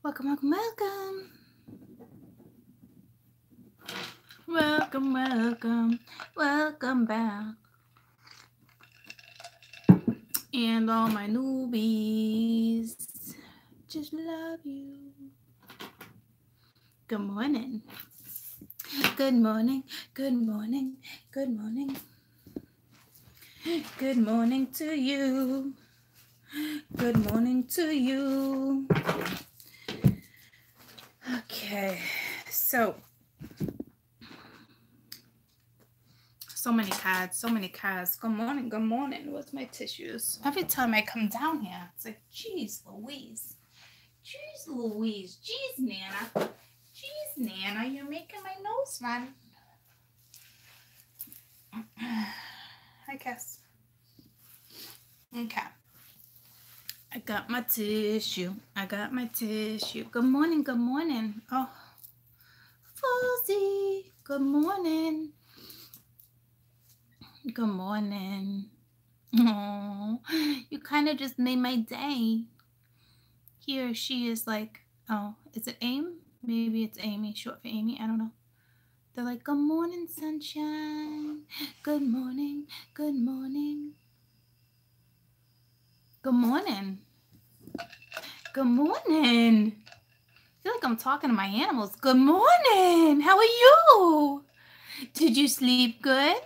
Welcome, welcome, welcome. Welcome, welcome, welcome back. And all my newbies, just love you. Good morning. Good morning, good morning, good morning. Good morning to you. Good morning to you. Okay, so many cards, so many cards. Good morning, good morning. Where's my tissues? Every time I come down here, it's like, geez Louise. Jeez Louise. Jeez, Nana. Jeez, Nana, you're making my nose run. I guess. Okay. I got my tissue. I got my tissue. Good morning, good morning. Oh, Fuzzy. Good morning. Good morning. Oh, you kind of just made my day. He or she is like, oh, is it AIM? Maybe it's Amy, short for Amy. I don't know. They're like, good morning, sunshine. Good morning. Good morning. Good morning. Good morning. I feel like I'm talking to my animals. Good morning. How are you? Did you sleep good?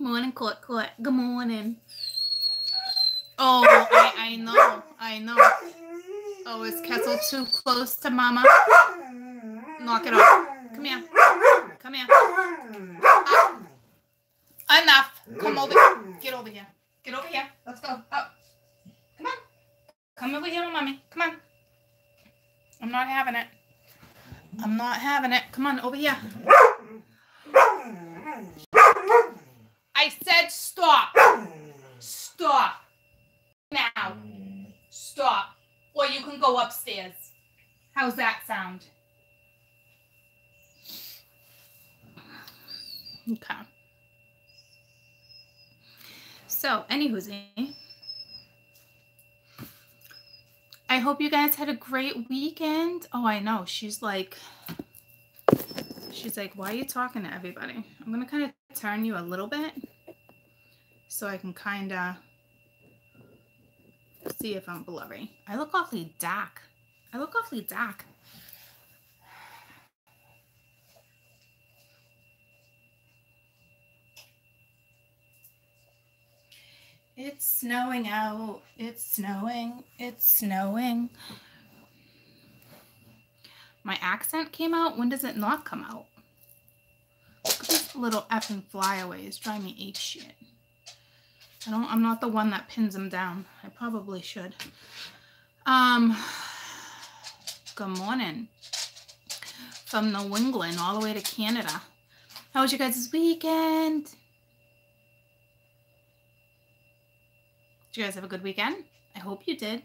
Morning, Court. Good morning. Oh, I know. Oh, is Kessel too close to Mama? Knock it off. Come here. Enough. Come over here. Get over here. Let's go. Up. Come on. Come over here with Mommy. Come on. I'm not having it. Come on, over here. I said stop. Stop. Now. Stop. Or you can go upstairs. How's that sound? Okay. So, anywhoosy, I hope you guys had a great weekend. Oh, I know. She's like, why are you talking to everybody? I'm going to kind of turn you a little bit so I can kind of see if I'm blurry. I look awfully dark. It's snowing out. It's snowing. My accent came out. When does it not come out? Look at these little effing flyaways. Drive me ape shit. I'm not the one that pins them down. I probably should. Good morning. From New England all the way to Canada. How was you guys' weekend? Did you guys have a good weekend? I hope you did.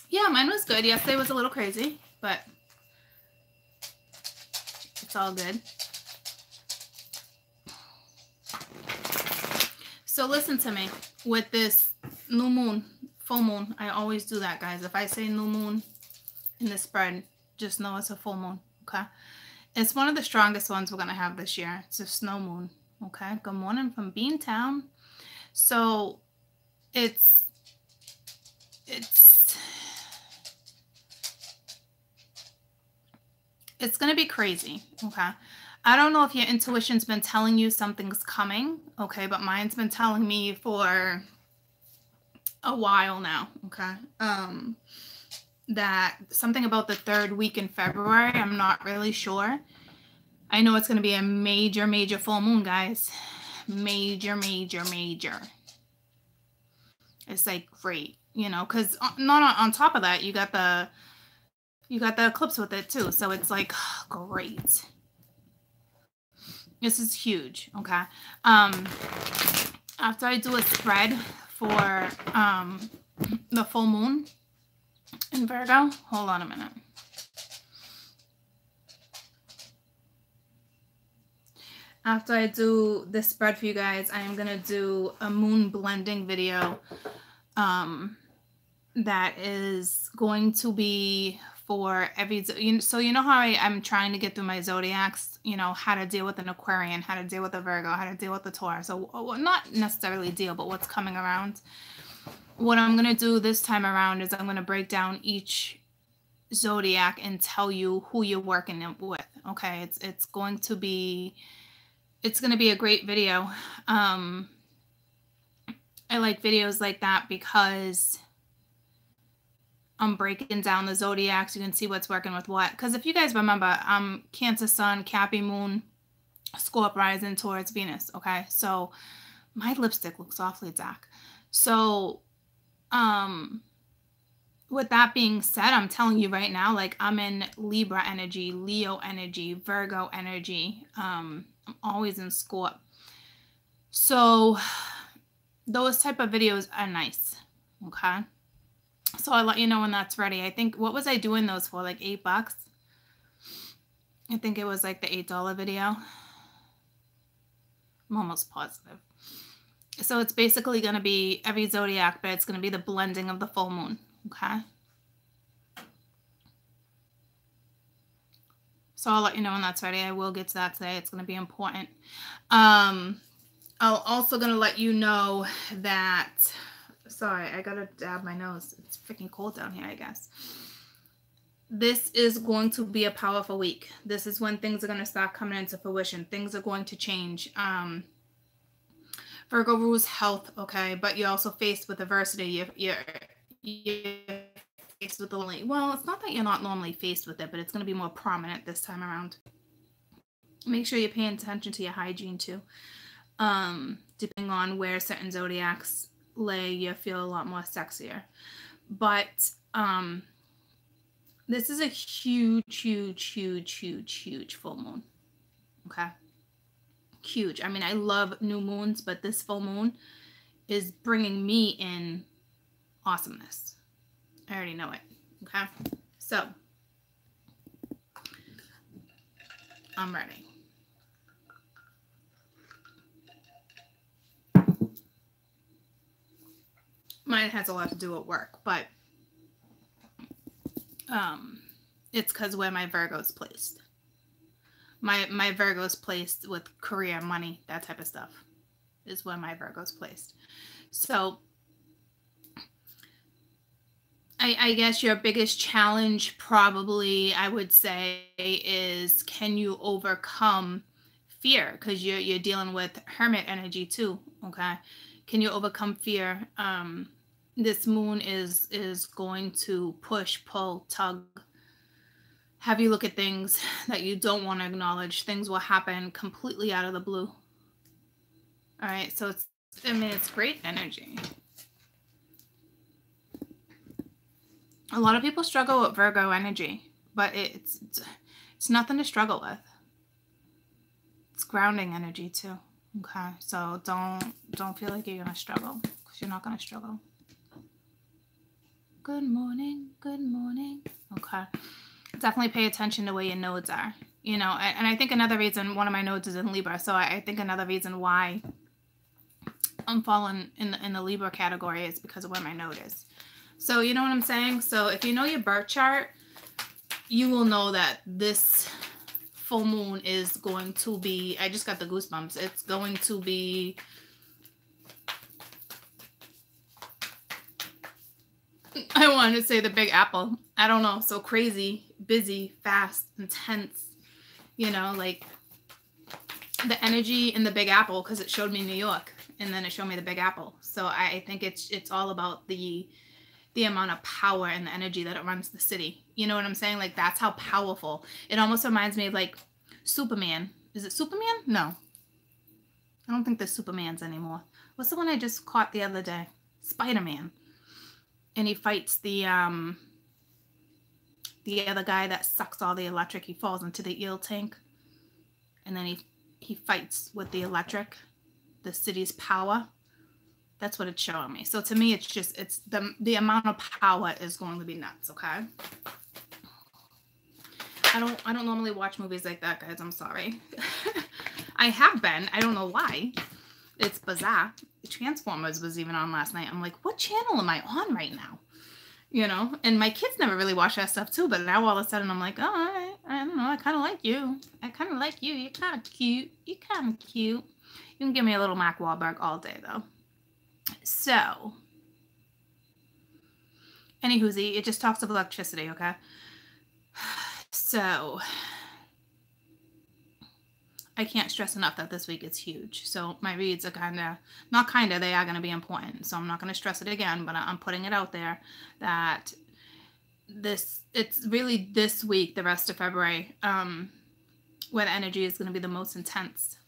Yeah, mine was good. Yesterday was a little crazy, but it's all good. So listen to me. With this new moon, full moon, I always do that, guys. If I say new moon in the spread, just know it's a full moon, okay? It's one of the strongest ones we're going to have this year. It's a snow moon, okay? Good morning from Beantown. So it's going to be crazy, okay? I don't know if your intuition's been telling you something's coming, okay? But mine's been telling me for a while now, okay? That something about the third week in February, I'm not really sure. I know it's going to be a major, major full moon, guys. Major. It's like great, you know, because not on top of that, you got the eclipse with it too. So it's like great. This is huge, okay? After I do a spread for the full moon in Virgo, hold on a minute. after I do this spread for you guys, I am going to do a moon blending video that is going to be for every, so you know how I'm trying to get through my zodiacs, you know, how to deal with an Aquarian, how to deal with a Virgo, how to deal with the Taurus. So not necessarily deal, but what's coming around. What I'm going to do this time around is I'm going to break down each zodiac and tell you who you're working with. Okay. It's going to be a great video. I like videos like that because I'm breaking down the zodiacs. You can see what's working with what. Because if you guys remember, Cancer Sun, Cappy Moon, Scorp rising towards Venus. Okay, so my lipstick looks awfully dark. So, with that being said, I'm telling you right now, like I'm in Libra energy, Leo energy, Virgo energy. I'm always in Scorp. So those type of videos are nice. Okay. So I'll let you know when that's ready. I think, what was I doing those for? Like $8? I think it was like the $8 video. I'm almost positive. So it's basically going to be every zodiac, but it's going to be the blending of the full moon. Okay. So I'll let you know when that's ready. I will get to that today. It's going to be important. I'm also going to let you know that, sorry, I got to dab my nose. It's freaking cold down here, I guess. This is going to be a powerful week. This is when things are going to start coming into fruition. Things are going to change. Virgo rules health, okay? But you're also faced with adversity. You're faced with the lonely. Well, it's not that you're not normally faced with it, but it's going to be more prominent this time around. Make sure you're paying attention to your hygiene too. Depending on where certain zodiacs lay, you feel a lot more sexier. But this is a huge full moon. Okay. Huge. I mean, I love new moons, but this full moon is bringing me in awesomeness. I already know it. Okay. So I'm ready. Mine has a lot to do with work, but it's because where my Virgo's placed. My Virgo's placed with career, money, that type of stuff is where my Virgo's placed. So I guess your biggest challenge probably, I would say, is can you overcome fear? Because you're dealing with hermit energy too, okay? Can you overcome fear? This moon is going to push, pull, tug, have you look at things that you don't want to acknowledge. Things will happen completely out of the blue. All right, so it's great energy. A lot of people struggle with Virgo energy, but it's nothing to struggle with. It's grounding energy too. Okay, so don't feel like you're gonna struggle, because you're not gonna struggle. Good morning, good morning. Okay, definitely pay attention to where your nodes are. You know, and I think another reason, one of my nodes is in Libra, so I think another reason why I'm falling in the Libra category is because of where my node is. So you know what I'm saying? So if you know your birth chart, you will know that this full moon is going to be, I just got the goosebumps. It's going to be, I wanted to say the Big Apple. I don't know. So crazy, busy, fast, intense, you know, like the energy in the Big Apple, because it showed me New York and then it showed me the Big Apple. So I think it's all about the amount of power and the energy that it runs the city. You know what I'm saying? Like, that's how powerful. It almost reminds me of like Superman. Is it Superman? No. I don't think there's Supermans anymore. What's the one I just caught the other day? Spider-Man. And he fights the other guy that sucks all the electric. He falls into the eel tank. And then he fights with the electric, the city's power. That's what it's showing me. So to me, it's just, it's the amount of power is going to be nuts, okay? I don't normally watch movies like that, guys. I'm sorry. I have been. I don't know why. It's bizarre. Transformers was even on last night. I'm like, what channel am I on right now? You know, and my kids never really watch that stuff too, but now all of a sudden I'm like, oh, I don't know, I kind of like you. I kind of like you. You're kind of cute. You're kind of cute. You can give me a little Mark Wahlberg all day though. So, anywhoosie, it just talks of electricity, okay? So, I can't stress enough that this week is huge. So my reads are they are going to be important. So I'm not going to stress it again, but I'm putting it out there that it's really this week, the rest of February, where the energy is going to be the most intense.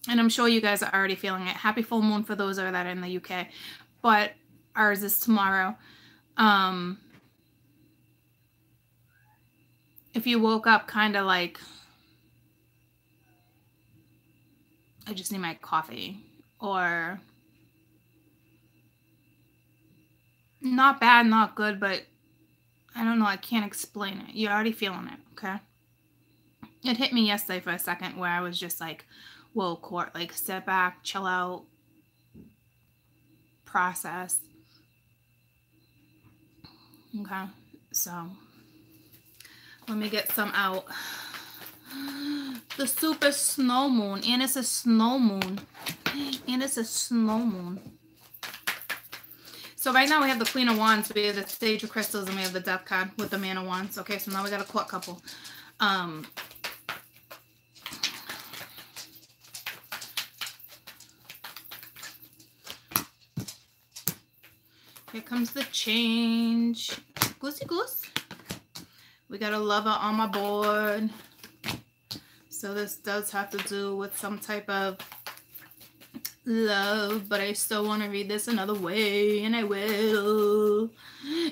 And I'm sure you guys are already feeling it. Happy full moon for those that are in the UK, but ours is tomorrow. If you woke up kind of like, I just need my coffee, or not bad, not good, but I don't know, I can't explain it. You're already feeling it, okay? It hit me yesterday for a second where I was just like, whoa, Court, like sit back, chill out, process. Okay, so let me get some out. The super snow moon, and it's a snow moon, and it's a snow moon. So right now we have the Queen of Wands, we have the Sage of Crystals, and we have the Death card with the Man of Wands. Okay, so now we got a Court couple. Here comes the change. Goosey goose. We got a Lover on my board. So this does have to do with some type of love, but I still want to read this another way, and I will.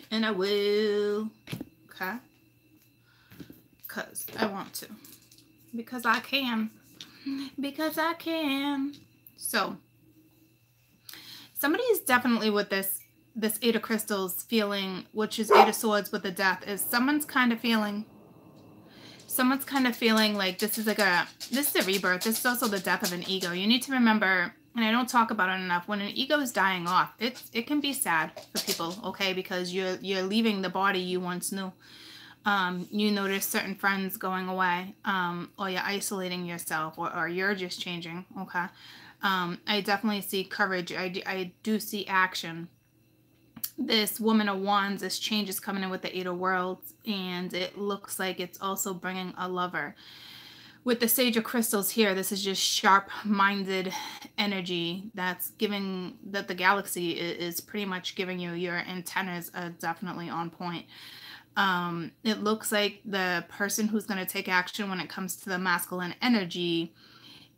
And I will. Okay? Because I want to. Because I can. Because I can. So, somebody is definitely with this Eight of Crystals feeling, which is Eight of Swords with the Death, is someone's kind of feeling like this is a rebirth. This is also the death of an ego. You need to remember, and I don't talk about it enough, when an ego is dying off, it can be sad for people, okay, because you're leaving the body you once knew. You notice certain friends going away, or you're isolating yourself, or you're just changing, okay. I definitely see courage. I do see action. This Woman of Wands, this change is coming in with the Eight of Worlds, and it looks like it's also bringing a lover. With the Sage of Crystals here, this is just sharp-minded energy that's giving, that the galaxy is pretty much giving you. Your antennas are definitely on point. It looks like the person who's going to take action when it comes to the masculine energy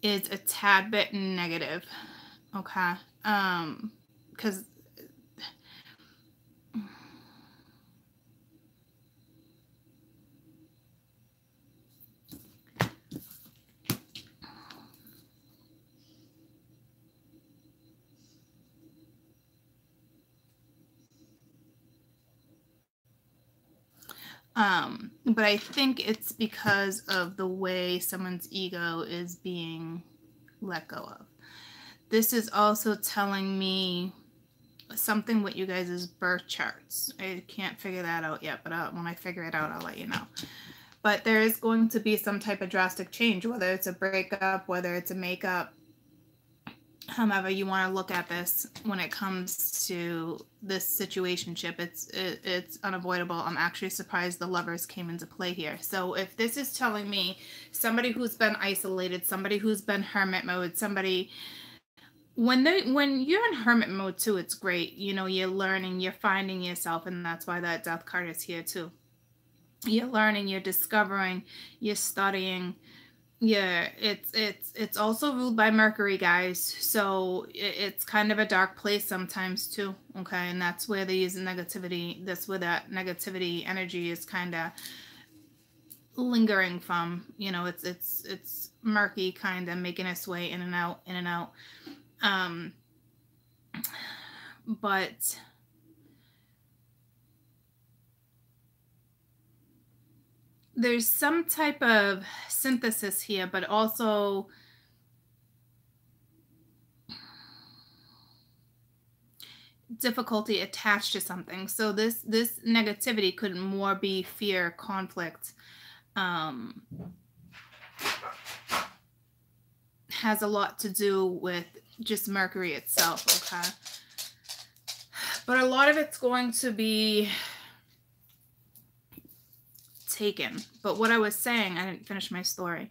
is a tad bit negative, okay? Because but I think it's because of the way someone's ego is being let go of. This is also telling me something with you guys' birth charts. I can't figure that out yet, but when I figure it out, I'll let you know. But there is going to be some type of drastic change, whether it's a breakup, whether it's a makeup, however you want to look at this when it comes to this situationship. It's unavoidable. I'm actually surprised the Lovers came into play here. So if this is telling me somebody who's been isolated, somebody who's been hermit mode, somebody, when you're in hermit mode too, it's great. You know, you're learning, you're finding yourself, and that's why that Death card is here too. You're learning, you're discovering, you're studying. Yeah, it's also ruled by Mercury, guys. So it's kind of a dark place sometimes too. Okay, and that's where they use negativity. That's where that negativity energy is kind of lingering from. You know, it's murky, kind of making its way in and out, in and out. But there's some type of synthesis here, but also difficulty attached to something. So this negativity could more be fear, conflict, has a lot to do with just Mercury itself, okay? But a lot of it's going to be taken. But what I was saying, I didn't finish my story.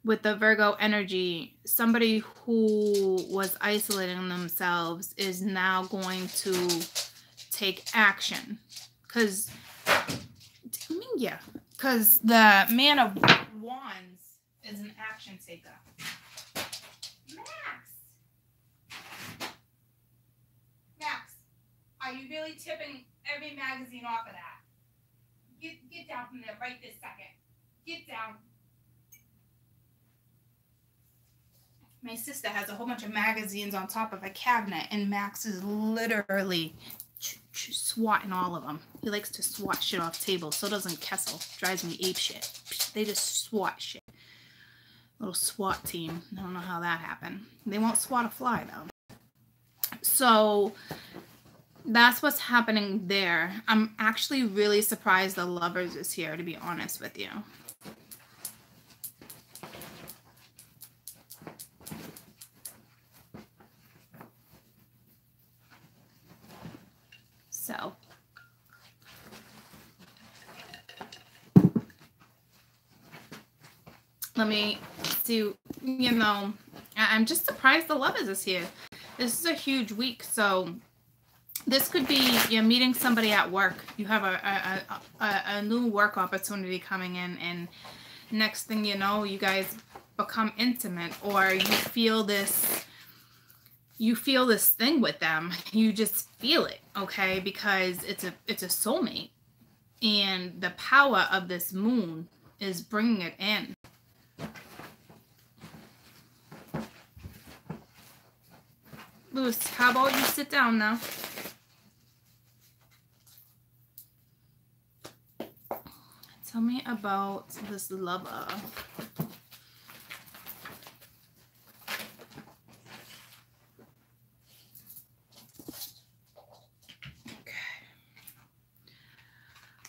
With the Virgo energy, somebody who was isolating themselves is now going to take action. Because the Man of Wands is an action taker. Max, are you really tipping every magazine off of that? Get down from there right this second. Get down. My sister has a whole bunch of magazines on top of a cabinet, and Max is literally swatting all of them. He likes to swat shit off tables. So doesn't Kessel. Drives me ape shit. They just swat shit. Little SWAT team. I don't know how that happened. They won't swat a fly, though. So that's what's happening there. I'm actually really surprised the Lovers is here, to be honest with you. So let me see, you know, I'm just surprised the Lovers is here. This is a huge week, so this could be you're meeting somebody at work. You have a new work opportunity coming in, and next thing you know, you guys become intimate, or you feel this thing with them. You just feel it, okay? Because it's a soulmate, and the power of this moon is bringing it in. Lewis, how about you sit down now? Tell me about this lover.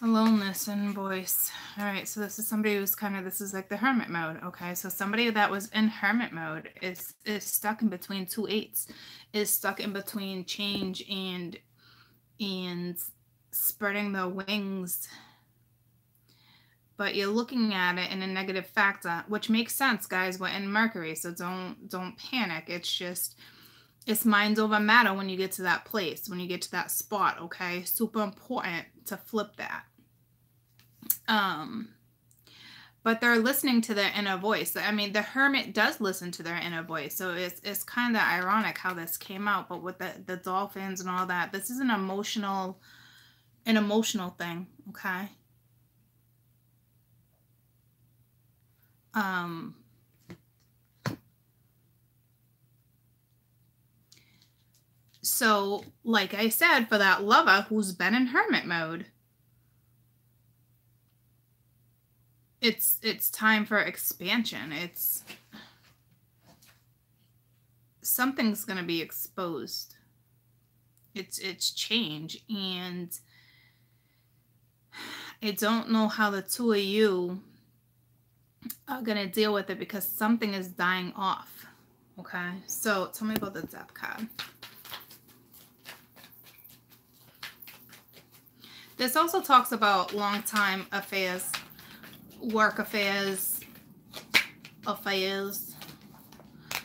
Aloneness and voice. All right, so this is somebody who's this is like the hermit mode. Okay, so somebody that was in hermit mode is stuck in between two eights, is stuck in between change and spreading their wings. But you're looking at it in a negative factor, which makes sense, guys. We're in Mercury, so don't panic. It's just, it's mind over matter when you get to that place, when you get to that spot, okay? Super important to flip that. But they're listening to their inner voice. I mean, the hermit does listen to their inner voice, so it's kind of ironic how this came out. But with the dolphins and all that, this is an emotional thing, okay? So, like I said, for that lover who's been in hermit mode, it's time for expansion. It's something's going to be exposed. It's change, and I don't know how the two of you are going to deal with it, because something is dying off. Okay, so tell me about the Death card. This also talks about long-time affairs, work affairs,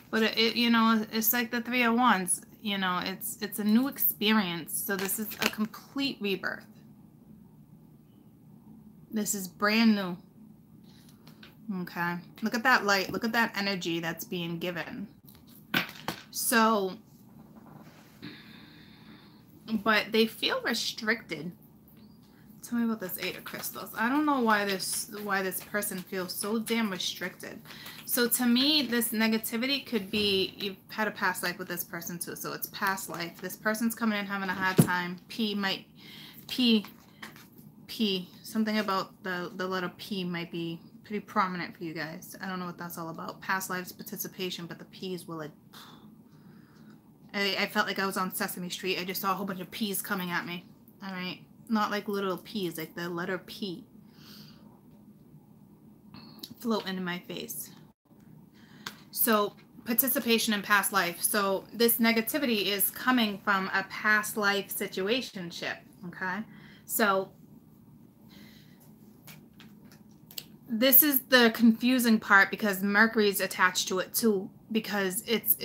but it you know, it's like the Three of Wands. You know, it's a new experience. So this is a complete rebirth. This is brand new. Okay, look at that light. Look at that energy that's being given. So, but they feel restricted. Tell me about this Eight of Crystals. I don't know why this person feels so damn restricted. So to me, this negativity could be you've had a past life with this person too. So it's past life. This person's coming in having a hard time. Something about the letter P might be pretty prominent for you guys. I don't know what that's all about. Past lives participation, but the P's will like I felt like I was on Sesame Street. I just saw a whole bunch of peas coming at me. All right. Not like little peas, like the letter P floating in my face. So participation in past life. So this negativity is coming from a past life situationship. Okay. So this is the confusing part because Mercury's attached to it too, because it's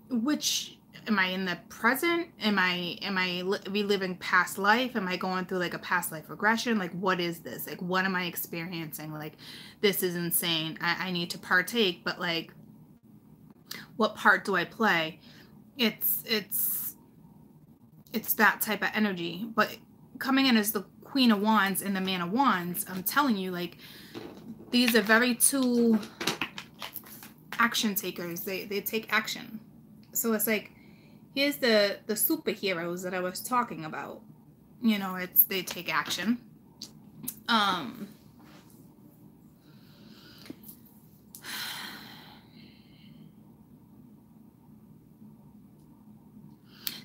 which am I in the present? Am I reliving past life? Am I going through like a past life regression? Like, what is this? Like, what am I experiencing? Like, this is insane. I need to partake, but like, what part do I play? It's that type of energy. But coming in as the Queen of Wands and the Man of Wands, I'm telling you, like, these are very two action takers. They take action. So it's like, here's the superheroes that I was talking about. You know, they take action.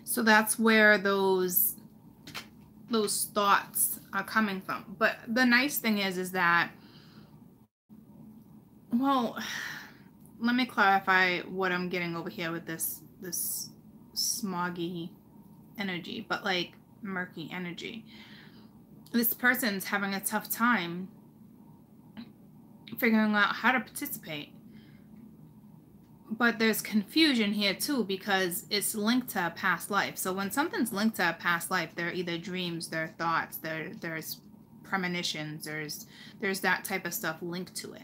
So that's where those thoughts are coming from. But the nice thing is that, well, let me clarify what I'm getting over here with this smoggy energy, but like murky energy. This person's having a tough time figuring out how to participate. But there's confusion here too, because it's linked to a past life. So when something's linked to a past life, there are either dreams, there are thoughts, there's premonitions, there's that type of stuff linked to it.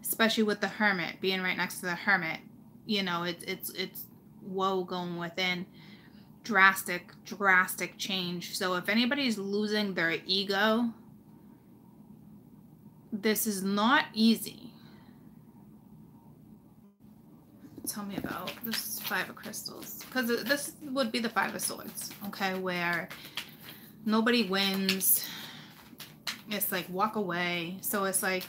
Especially with the Hermit, being right next to the Hermit, you know, it's woe going within, drastic change. So if anybody's losing their ego, this is not easy. Tell me about this Five of Crystals, because this would be the Five of Swords, okay, where nobody wins. It's like walk away. So it's like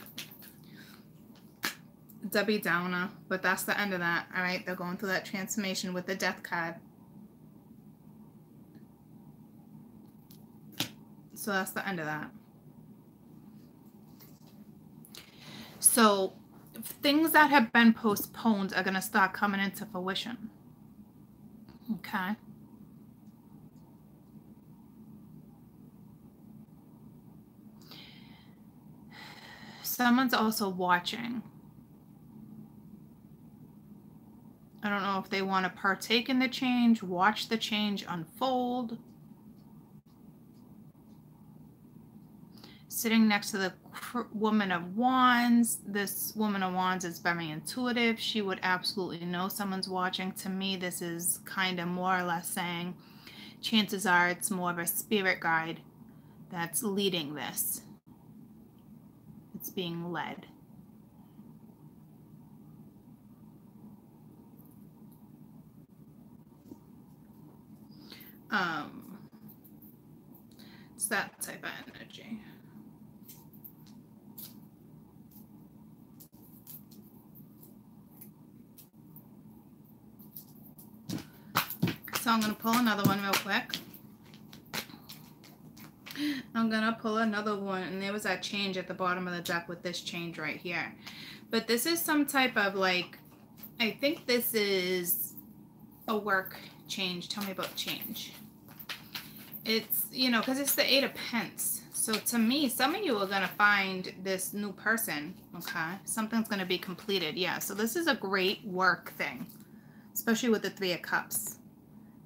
Debbie Downer, but that's the end of that. All right, they're going through that transformation with the Death card. So that's the end of that. So things that have been postponed are going to start coming into fruition. Okay. Someone's also watching. I don't know if they want to partake in the change, watch the change unfold. Sitting next to the Woman of Wands. This Woman of Wands is very intuitive. She would absolutely know someone's watching. To me, this is kind of more or less saying, chances are it's more of a spirit guide that's leading this. It's being led. It's that type of energy. So I'm going to pull another one real quick. I'm going to pull another one, and there was that change at the bottom of the deck with this change right here. But this is some type of like, I think this is a work change. Tell me about change. It's, you know, because it's the Eight of Pence. So to me, some of you are going to find this new person, okay? Something's going to be completed. Yeah, so this is a great work thing, especially with the Three of Cups.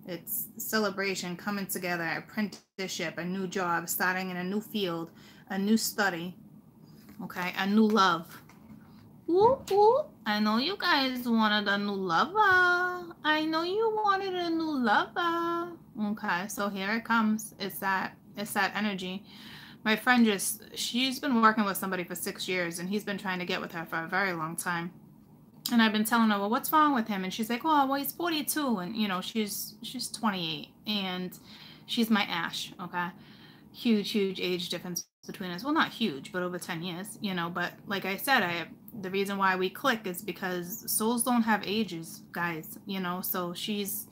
It's celebration, coming together, apprenticeship, a new job, starting in a new field, a new study, okay? A new love. Ooh, ooh. I know you guys wanted a new lover. I know you wanted a new lover. Okay, so here it comes. It's that energy. My friend she's been working with somebody for 6 years, and he's been trying to get with her for a very long time. And I've been telling her, well, what's wrong with him? And she's like, oh, well, he's 42. And, you know, she's 28. And she's my Ash, okay? Huge age difference between us. Well, not huge, but over 10 years, you know. But like I said, the reason why we click is because souls don't have ages, guys, you know. So she's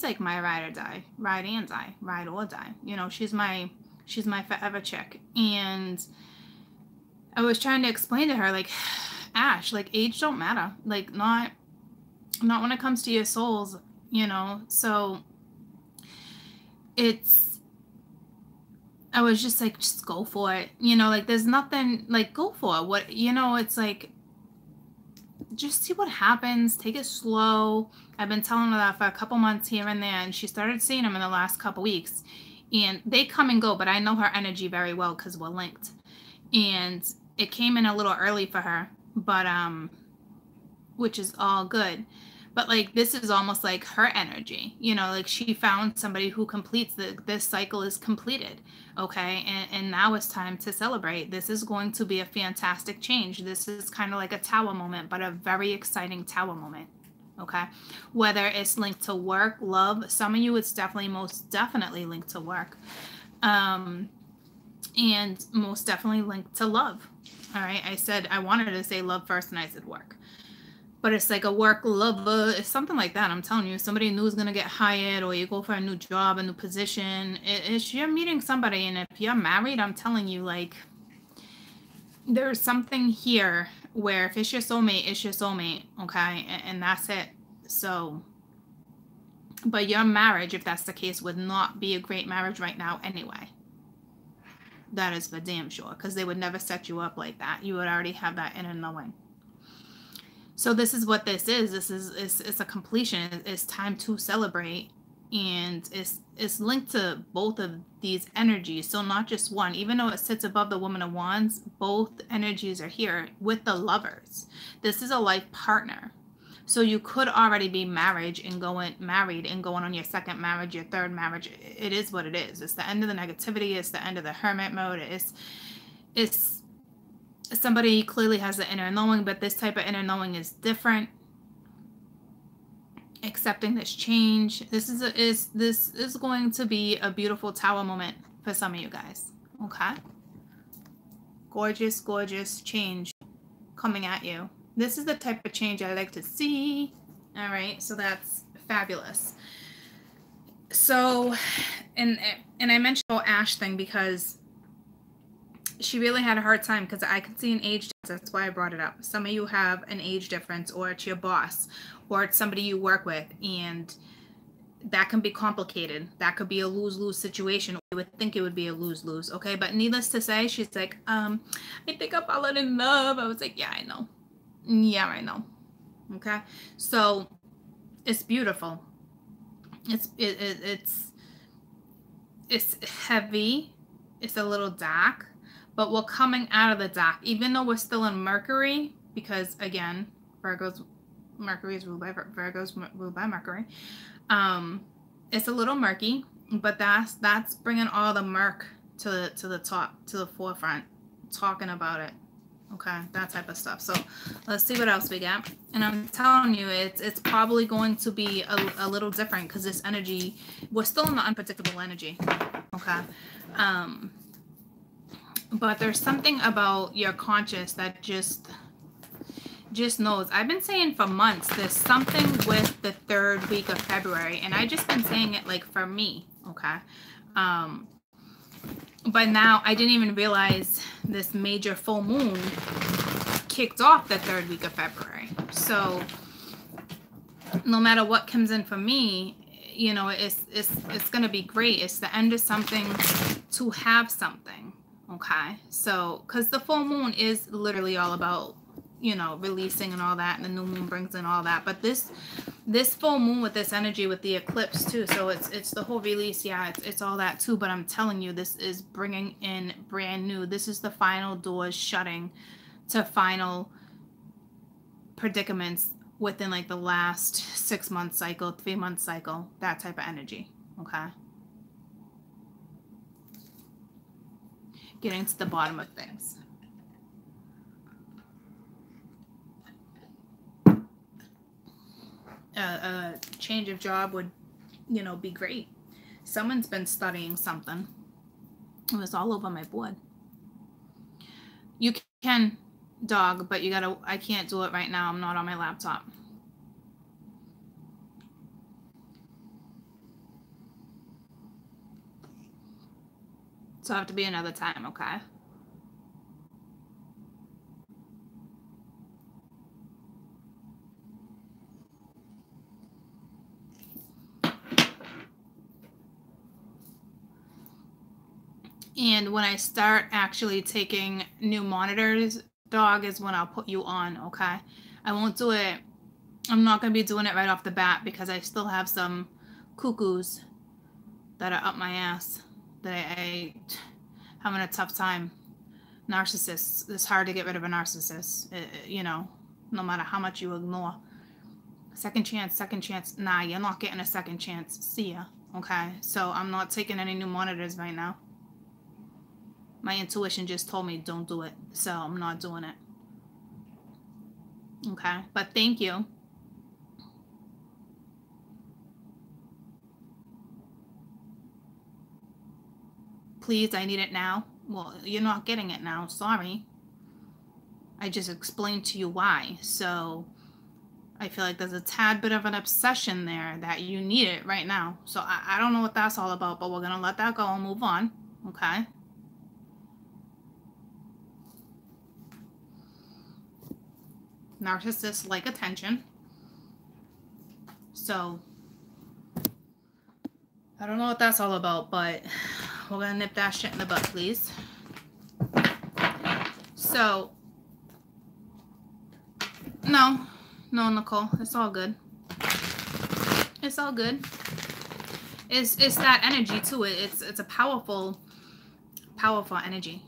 like my ride or die, ride and die, ride or die. You know, she's my forever chick. And I was trying to explain to her, like, Ash, like, age don't matter. Like, not when it comes to your souls, you know. So I was just like, just go for it. You know, like, there's nothing, like, go for it. What, you know, it's like, just see what happens. Take it slow. I've been telling her that for a couple months here and there, and she started seeing them in the last couple weeks. And they come and go, but I know her energy very well because we're linked. And it came in a little early for her, but, which is all good. But, like, this is almost like her energy, you know, like she found somebody who completes this cycle is completed. Okay. And now it's time to celebrate. This is going to be a fantastic change. This is kind of like a tower moment, but a very exciting tower moment. Okay. Whether it's linked to work, love, some of you, it's definitely, most definitely linked to work. And most definitely linked to love. All right. I said, I wanted to say love first and I said work. But it's like a work lover. It's something like that. I'm telling you, somebody new is going to get hired, or you go for a new job, a new position. It's you're meeting somebody. And if you're married, I'm telling you, like, there's something here where if it's your soulmate, it's your soulmate. Okay. And that's it. So, but your marriage, if that's the case, would not be a great marriage right now anyway. That is for damn sure. Because they would never set you up like that. You would already have that inner knowing. So this is what this is. It's a completion. It's time to celebrate, and it's linked to both of these energies. So not just one. Even though it sits above the Woman of Wands, both energies are here with the Lovers. This is a life partner. So you could already be married and going on your second marriage, your third marriage. It is what it is. It's the end of the negativity. It's the end of the hermit mode. It's somebody clearly has the inner knowing, but this type of inner knowing is different. Accepting this change. This is going to be a beautiful tower moment for some of you guys. Okay. Gorgeous, gorgeous change coming at you. This is the type of change I like to see. All right. So that's fabulous. So, and I mentioned the whole Ash thing because she really had a hard time, because I could see an age difference. That's why I brought it up. Some of you have an age difference, or it's your boss, or it's somebody you work with, and that can be complicated. That could be a lose-lose situation. You would think it would be a lose-lose, okay? But needless to say, she's like, I think I'm falling in love. I was like, yeah, I know. Yeah, I know. Okay? So it's beautiful. It's heavy. It's a little dark. But we're coming out of the dark, even though we're still in Mercury, because again, Mercury is ruled by Virgo's ruled by Mercury. It's a little murky, but that's bringing all the murk to the top, to the forefront, talking about it. Okay, that type of stuff. So let's see what else we got. And I'm telling you, it's probably going to be a little different, because this energy, we're still in the unpredictable energy. Okay. But there's something about your conscious that just knows. I've been saying for months, there's something with the 3rd week of February, and I just been saying it like for me, okay? But now I didn't even realize this major full moon kicked off the 3rd week of February. So no matter what comes in for me, you know, it's going to be great. It's the end of something to have something. Okay, so because the full moon is literally all about, you know, releasing and all that, and the new moon brings in all that. But this full moon with this energy with the eclipse too, so it's the whole release. Yeah, it's all that too. But I'm telling you, this is bringing in brand new. This is the final doors shutting to final predicaments within like the last 6-month cycle, 3-month cycle, that type of energy. Okay. Getting to the bottom of things. A change of job would, you know, be great. Someone's been studying something. It was all over my board. You can, dog, but you gotta, I can't do it right now. I'm not on my laptop. So I have to be another time, okay? And when I start actually taking new monitors, dog, is when I'll put you on, okay? I won't do it. I'm not going to be doing it right off the bat because I still have some cuckoos that are up my ass that I having a tough time. Narcissists. It's hard to get rid of a narcissist, you know, no matter how much you ignore. Second chance, second chance. Nah, you're not getting a second chance. See ya. Okay? So I'm not taking any new monitors right now. My intuition just told me don't do it. So I'm not doing it. Okay? But thank you. Please, I need it now. Well, you're not getting it now. Sorry. I just explained to you why. So I feel like there's a tad bit of an obsession there that you need it right now. So I don't know what that's all about, but we're going to let that go and move on. Okay? Narcissists like attention. So I don't know what that's all about, but we're going to nip that shit in the butt, please. So, no, Nicole, it's all good. It's all good. It's that energy to it. It's a powerful energy.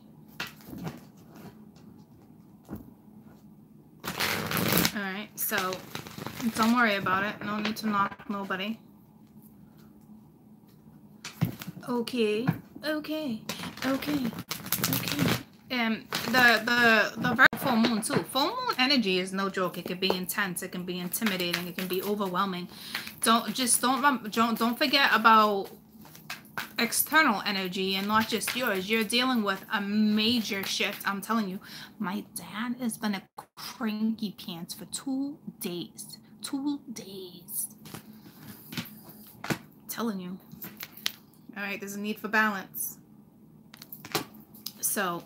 All right, so don't worry about it. No need to knock nobody. Okay. The Virgo full moon too. Full moon energy is no joke. It can be intense. It can be intimidating. It can be overwhelming. Don't forget about external energy and not just yours. You're dealing with a major shift. I'm telling you, my dad has been a cranky pants for 2 days. 2 days. I'm telling you. All right, there's a need for balance. So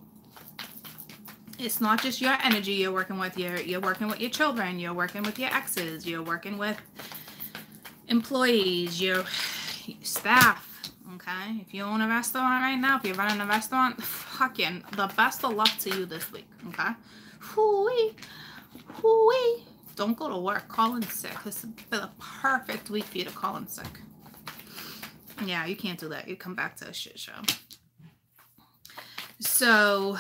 it's not just your energy you're working with. You're working with your children. You're working with your exes. You're working with employees, your staff. Okay, if you own a restaurant right now, if you're running a restaurant, fucking the best of luck to you this week. Okay, hoo-wee. Don't go to work. Call in sick. This is the perfect week for you to call in sick. Yeah, you can't do that. You come back to a shit show. So,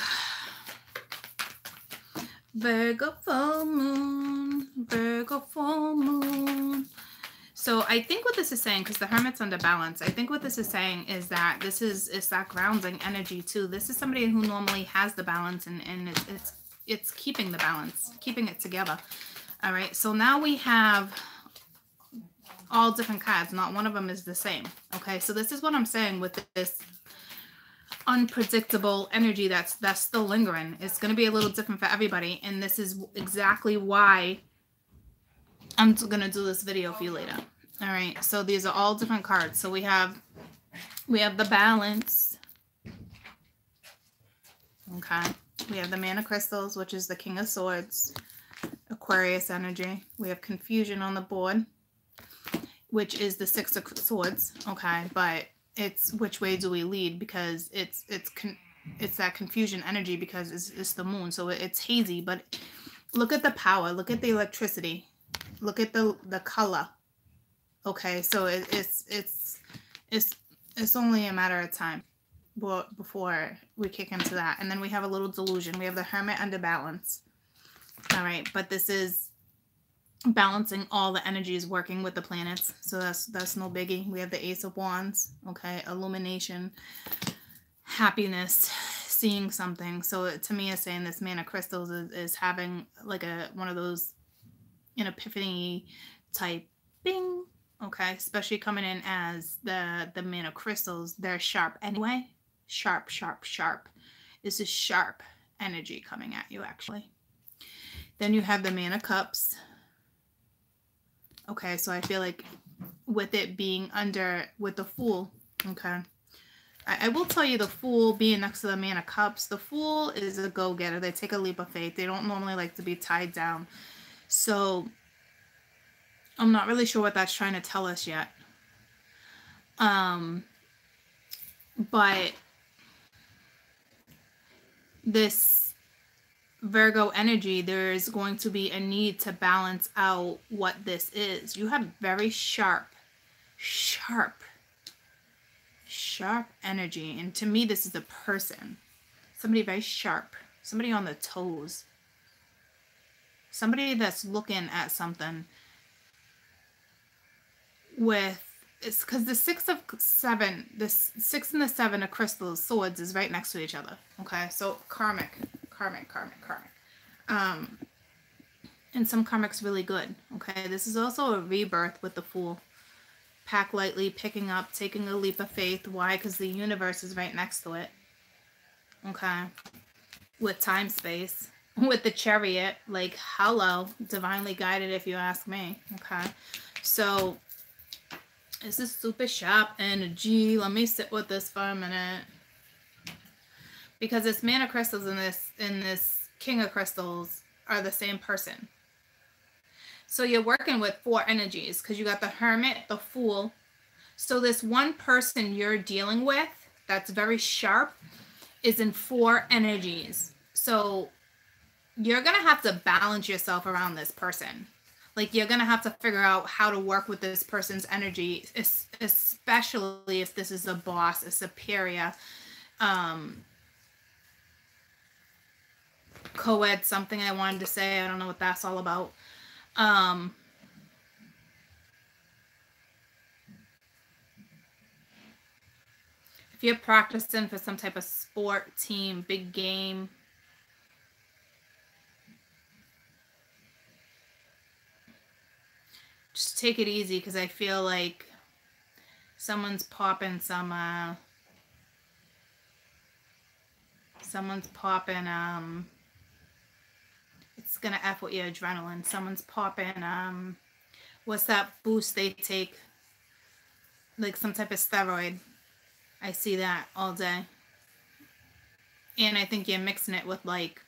Virgo full moon. So I think what this is saying, because the Hermit's under balance, I think what this is saying is that it's that grounding energy too. This is somebody who normally has the balance and it's keeping the balance, keeping it together. All right, so now we have all different cards. Not one of them is the same. Okay, so this is what I'm saying with this unpredictable energy that's still lingering. It's going to be a little different for everybody, and this is exactly why I'm going to do this video for you later. All right, so these are all different cards. So we have the balance. Okay, we have the Man of Crystals, which is the King of Swords, Aquarius energy. We have confusion on the board, which is the Six of Swords. Okay, but it's which way do we lead, because it's that confusion energy, because it's the moon, so it's hazy. But look at the power, look at the electricity, look at the color. Okay, so it's only a matter of time before we kick into that. And then we have a little delusion. We have the Hermit under balance. All right, but this is balancing all the energies, working with the planets, so that's no biggie. We have the Ace of Wands. Okay, illumination, happiness, seeing something. So to me, it's saying this Man of Crystals is having like one of those an epiphany type bing. Okay, especially coming in as the Man of Crystals. They're sharp anyway. Sharp. This is sharp energy coming at you, actually. Then you have the Man of Cups. Okay, so I feel like with it being with the Fool, okay. I will tell you, the Fool being next to the Man of Cups, the Fool is a go-getter. They take a leap of faith. They don't normally like to be tied down. So I'm not really sure what that's trying to tell us yet. But this Virgo energy, there's going to be a need to balance out what this is. You have very sharp energy. And to me, this is a person. Somebody very sharp. Somebody on the toes. Somebody that's looking at something with... It's because the 6 of 7, the 6 and the 7 of crystals, swords, is right next to each other. Okay, so karmic. And some karmic's really good. Okay, this is also a rebirth with the Fool. Pack lightly, picking up, taking a leap of faith. Why? Because the universe is right next to it. Okay, with time space, with the Chariot, like hello, divinely guided, if you ask me. Okay, so. This is super sharp energy. Let me sit with this for a minute. Because this Man of Crystals and this King of Crystals are the same person. So you're working with 4 energies because you got the Hermit, the Fool. So this one person you're dealing with that's very sharp is in 4 energies. So you're going to have to balance yourself around this person. Like, you're going to have to figure out how to work with this person's energy, especially if this is a boss, a superior, co-ed, something I wanted to say. I don't know what that's all about. If you're practicing for some type of sport, team, big game, just take it easy, because I feel like someone's popping some, it's going to F with your adrenaline. Someone's popping, what's that boost they take? Like some type of steroid. I see that all day. And I think you're mixing it with like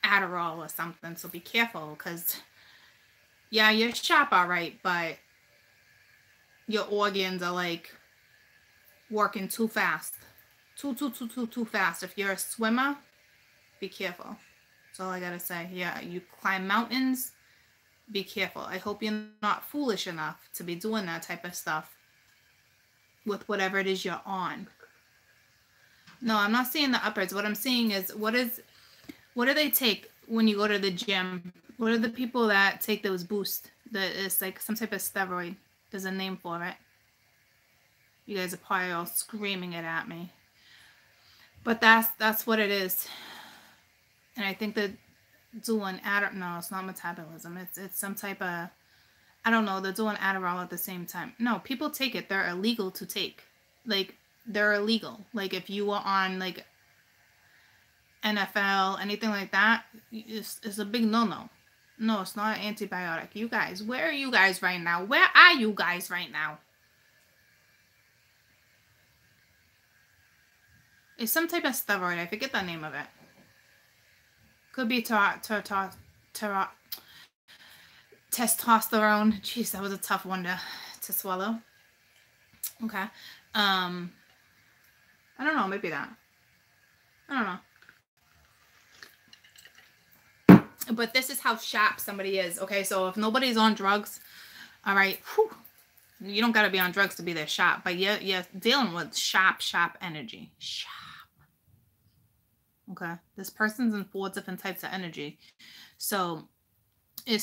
Adderall or something. So be careful, because... yeah, you're sharp, all right, but your organs are like working too fast. Too fast. If you're a swimmer, be careful. That's all I gotta say. Yeah, you climb mountains, be careful. I hope you're not foolish enough to be doing that type of stuff with whatever it is you're on. No, I'm not seeing the uppers. What I'm seeing is, what do they take when you go to the gym? What are the people that take those boosts? It's like some type of steroid. There's a name for it. You guys are probably all screaming it at me. But that's what it is. And I think that doing no, it's not metabolism. It's some type of, I don't know, they're doing Adderall at the same time. No, people take it. They're illegal to take. Like, they're illegal. Like, if you were on, like, NFL, anything like that, it's a big no-no. No, it's not an antibiotic. You guys, where are you guys right now? Where are you guys right now? It's some type of steroid. I forget the name of it. Could be testosterone. Jeez, that was a tough one to swallow. Okay. I don't know. Maybe that. I don't know. But this is how sharp somebody is. Okay, so if nobody's on drugs, all right, whew, you don't got to be on drugs to be that sharp. But you're dealing with sharp energy. Sharp. Okay, this person's in 4 different types of energy. So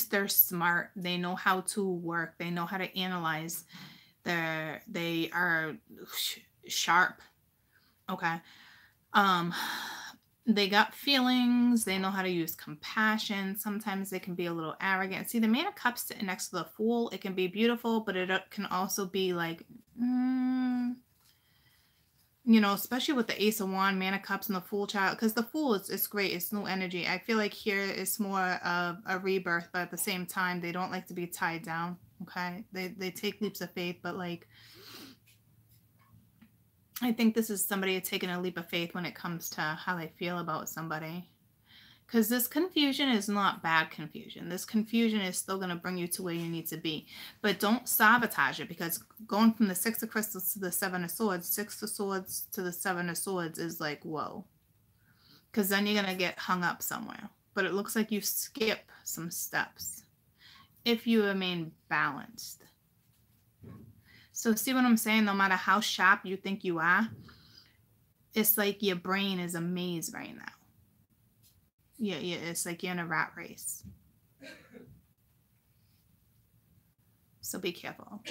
they're smart. They know how to work. They know how to analyze. They are sharp. Okay. They got feelings. They know how to use compassion. Sometimes they can be a little arrogant. See, the Man of Cups sitting next to the Fool, it can be beautiful, but it can also be like, you know, especially with the Ace of Wands, Man of Cups, and the Fool child, because the Fool is great. It's new energy. I feel like here it's more of a rebirth, but at the same time, they don't like to be tied down. Okay, they take leaps of faith, but like, I think this is somebody taking a leap of faith when it comes to how they feel about somebody. Because this confusion is not bad confusion. This confusion is still going to bring you to where you need to be. But don't sabotage it, because going from the Six of Crystals to the Seven of Swords, Six of Swords to the Seven of Swords is like, whoa. Because then you're going to get hung up somewhere. But it looks like you skip some steps if you remain balanced. So see what I'm saying? No matter how sharp you think you are, it's like your brain is a maze right now. Yeah, it's like you're in a rat race. So be careful.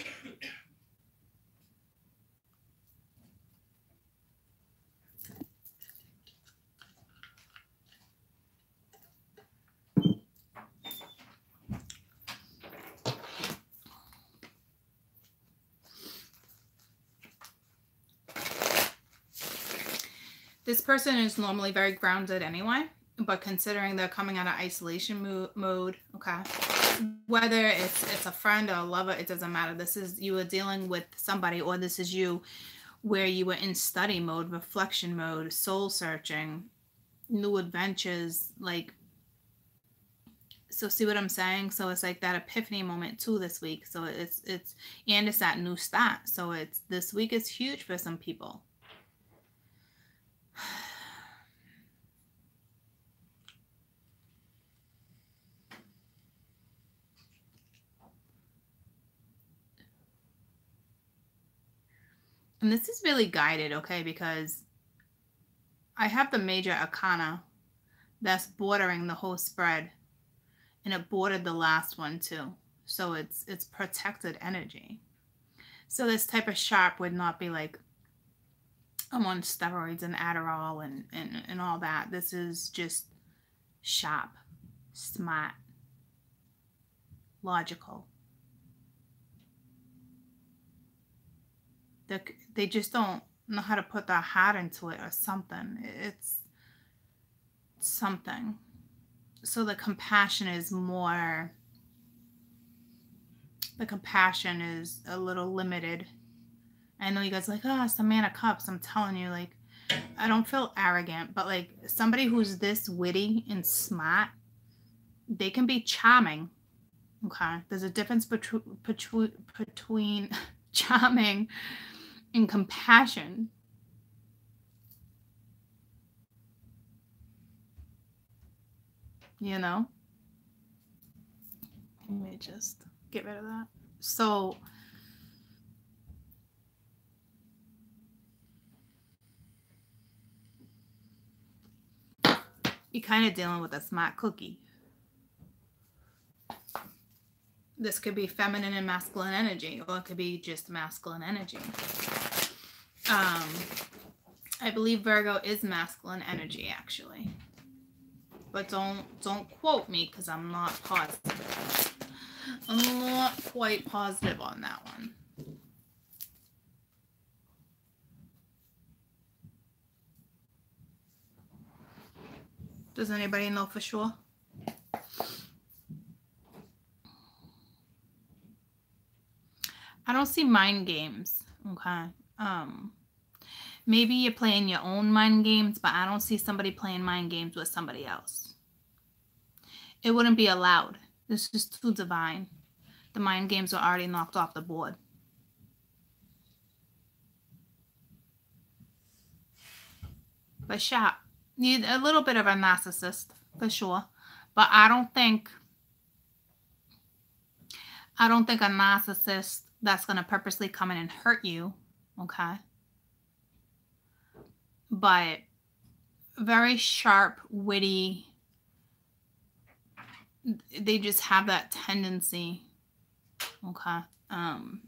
This person is normally very grounded anyway, but considering they're coming out of isolation mode, okay, whether it's a friend or a lover, it doesn't matter. This is, you are dealing with somebody, or this is you where you were in study mode, reflection mode, soul searching, new adventures, like, so see what I'm saying? So it's like that epiphany moment too this week. So it's and it's that new start. So it's, this week is huge for some people. And this is really guided, okay, because I have the major arcana that's bordering the whole spread, and it bordered the last one too. So it's protected energy. So this type of sharp would not be like, I'm on steroids and Adderall and all that. This is just sharp, smart, logical. They just don't know how to put their heart into it or something. It's something. So the compassion is more, the compassion is a little limited. I know you guys are like, oh, it's the Man of Cups. I'm telling you, like, I don't feel arrogant, but like somebody who's this witty and smart, they can be charming. Okay. There's a difference between charming and compassion. You know? Let me just get rid of that. So you're kind of dealing with a smart cookie. This could be feminine and masculine energy, or it could be just masculine energy. I believe Virgo is masculine energy, actually. But don't quote me, because I'm not positive. I'm not quite positive on that one. Does anybody know for sure? I don't see mind games, okay? Maybe you're playing your own mind games, but I don't see somebody playing mind games with somebody else. It wouldn't be allowed. This is too divine. The mind games are already knocked off the board. But sharp. Need a little bit of a narcissist, for sure. But I don't think a narcissist that's going to purposely come in and hurt you, okay? But very sharp, witty. They just have that tendency, okay?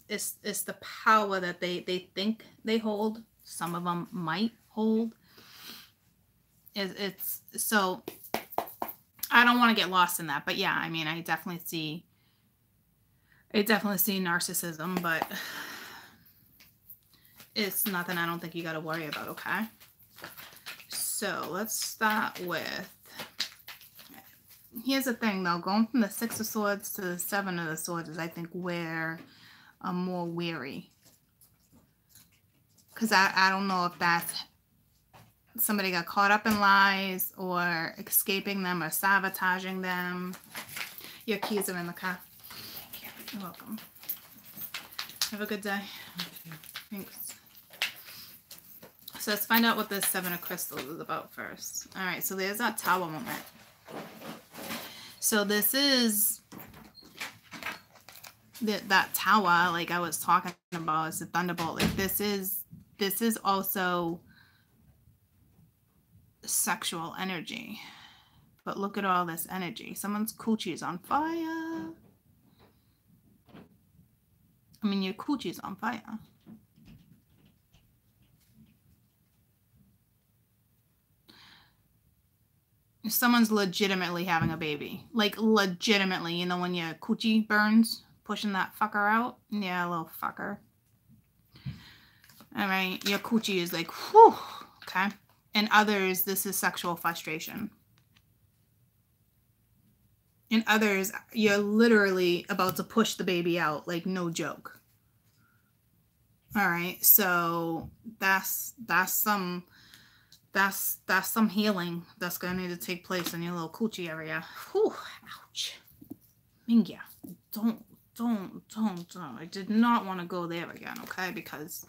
It's the power that they think they hold. Some of them might hold. It's so I don't want to get lost in that, but yeah, I mean, I definitely see narcissism, but it's nothing I don't think you got to worry about, okay? So let's start with, here's the thing though, going from the Six of Swords to the Seven of the Swords is, I think, where I'm more weary. Because I don't know if that's somebody got caught up in lies or escaping them or sabotaging them. Your keys are in the car. You're welcome. Have a good day. Thanks. So let's find out what this Seven of Crystals is about first. All right, so there's that Tower moment. So this is that tower, like I was talking about, is the Thunderbolt. Like this is also sexual energy. But look at all this energy. Someone's coochie is on fire. I mean, your coochie is on fire. Someone's legitimately having a baby. Like, legitimately. You know when your coochie burns? Pushing that fucker out? Yeah, little fucker. All right. Your coochie is like, whew. Okay. And others, this is sexual frustration. In others, you're literally about to push the baby out. Like, no joke. All right. So that's some healing that's going to need to take place in your little coochie area. Whew, ouch. Mingya, don't. I did not want to go there again, okay? Because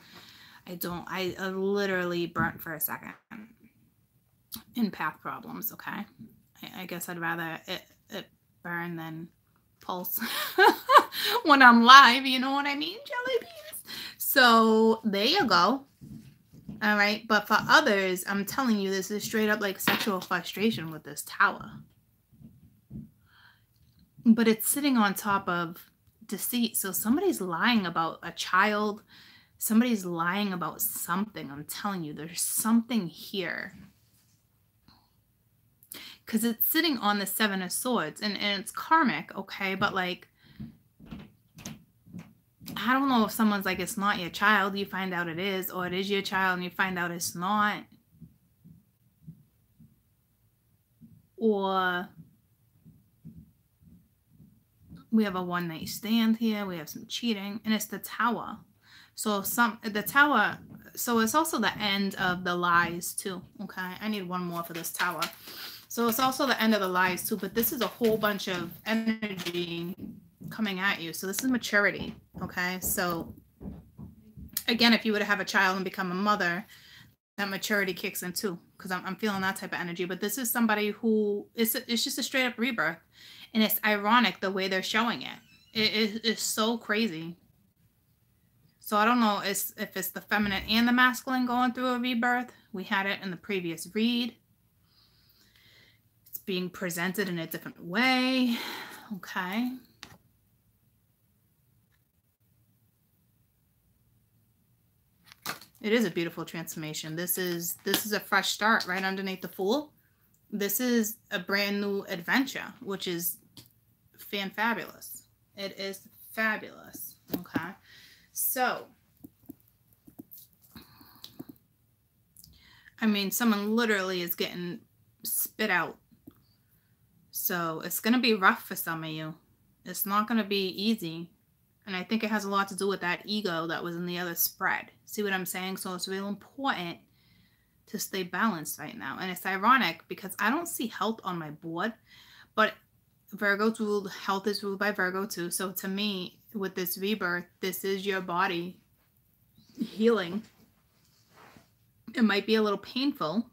I literally burnt for a second. Empath problems, okay? I guess I'd rather it burn than pulse when I'm live, you know what I mean, jelly beans? So there you go. All right, but for others, I'm telling you, this is straight up like sexual frustration with this tower. But it's sitting on top of deceit. So somebody's lying about a child. Somebody's lying about something. I'm telling you, there's something here. Because it's sitting on the Seven of Swords. And it's karmic, okay? But like, I don't know if someone's like, it's not your child, you find out it is, or it is your child and you find out it's not. Or we have a one-night stand here, we have some cheating, and it's the Tower. So the Tower, so it's also the end of the lies too, okay? I need one more for this Tower. So it's also the end of the lies too, but this is a whole bunch of energy coming at you. So this is maturity, okay? So again, if you were to have a child and become a mother, that maturity kicks in too, because I'm feeling that type of energy. But this is somebody who it's just a straight up rebirth, and it's ironic the way they're showing it. It's so crazy. So I don't know if it's the feminine and the masculine going through a rebirth. We had it in the previous read. It's being presented in a different way, okay? It is a beautiful transformation. This is a fresh start right underneath the Fool. This is a brand new adventure, which is fan-fabulous. It is fabulous. Okay. So, I mean, someone literally is getting spit out. So it's going to be rough for some of you. It's not going to be easy. And I think it has a lot to do with that ego that was in the other spread. See what I'm saying? So it's real important to stay balanced right now. And it's ironic because I don't see health on my board, but Virgo's ruled, health is ruled by Virgo too. So to me, with this rebirth, this is your body healing. It might be a little painful.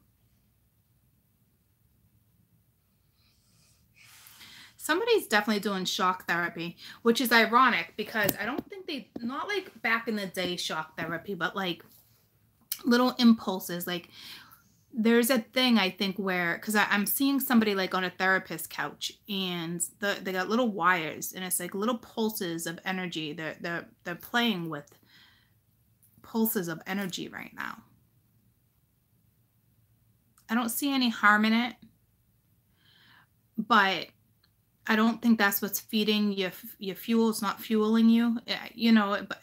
Somebody's definitely doing shock therapy, which is ironic because I don't think not like back in the day shock therapy, but like little impulses. Like there's a thing I think where, because I'm seeing somebody like on a therapist couch and they got little wires and it's like little pulses of energy. They're playing with pulses of energy right now. I don't see any harm in it, but I don't think that's what's feeding your fuel. It's not fueling you, you know, but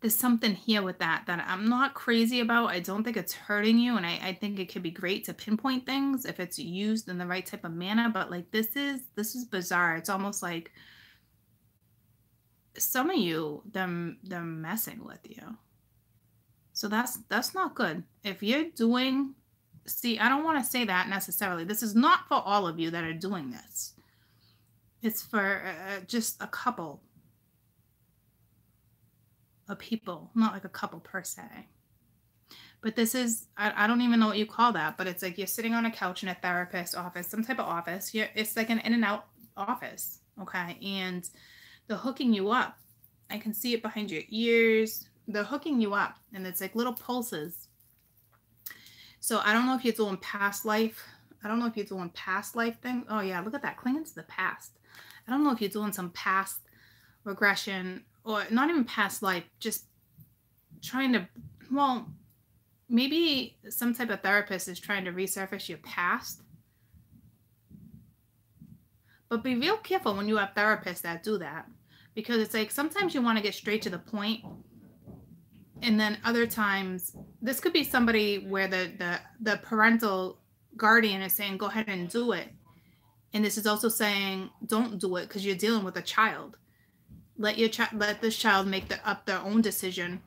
there's something here with that I'm not crazy about. I don't think it's hurting you, and I think it could be great to pinpoint things if it's used in the right type of manner. But like this is bizarre. It's almost like some of you they're messing with you. So that's not good. If you're doing, see, I don't want to say that necessarily. This is not for all of you that are doing this. It's for just a couple of people, not like a couple per se. But this is, I don't even know what you call that, but it's like you're sitting on a couch in a therapist office, some type of office. It's like an in and out office, okay? And they're hooking you up. I can see it behind your ears. They're hooking you up, and it's like little pulses. So I don't know if you're doing past life. I don't know if you're doing past life thing. Oh yeah, look at that, clinging to the past. I don't know if you're doing some past regression, or not even past life, just trying to, well, maybe some type of therapist is trying to resurface your past. But be real careful when you have therapists that do that, because it's like sometimes you want to get straight to the point, and then other times this could be somebody where the parental guardian is saying go ahead and do it, and this is also saying don't do it because you're dealing with a child. Let this child make up their own decision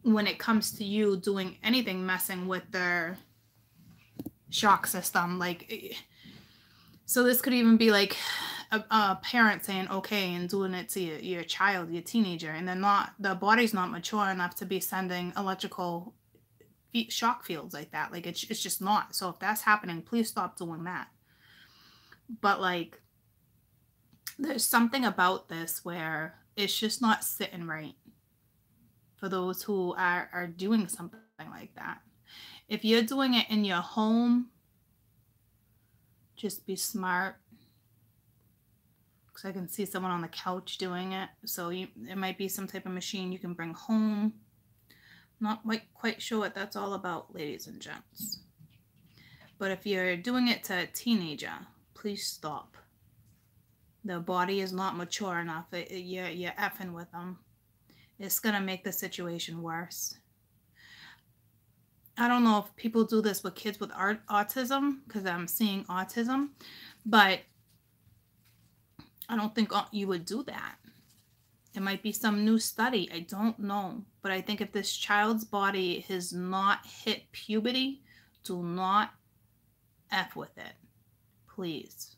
when it comes to you doing anything messing with their shock system. Like, so this could even be like a parent saying okay and doing it to your child, your teenager, and then the body's not mature enough to be sending electrical shock fields like that. Like it's just not. So if that's happening, please stop doing that. But like there's something about this where it's just not sitting right for those who are doing something like that. If you're doing it in your home, just be smart. Because I can see someone on the couch doing it. So it might be some type of machine you can bring home. Not quite sure what that's all about, ladies and gents. But if you're doing it to a teenager, please stop. Their body is not mature enough. You're effing with them. It's going to make the situation worse. I don't know if people do this with kids with autism, because I'm seeing autism, but I don't think you would do that. It might be some new study. I don't know. But I think if this child's body has not hit puberty, do not F with it. Please.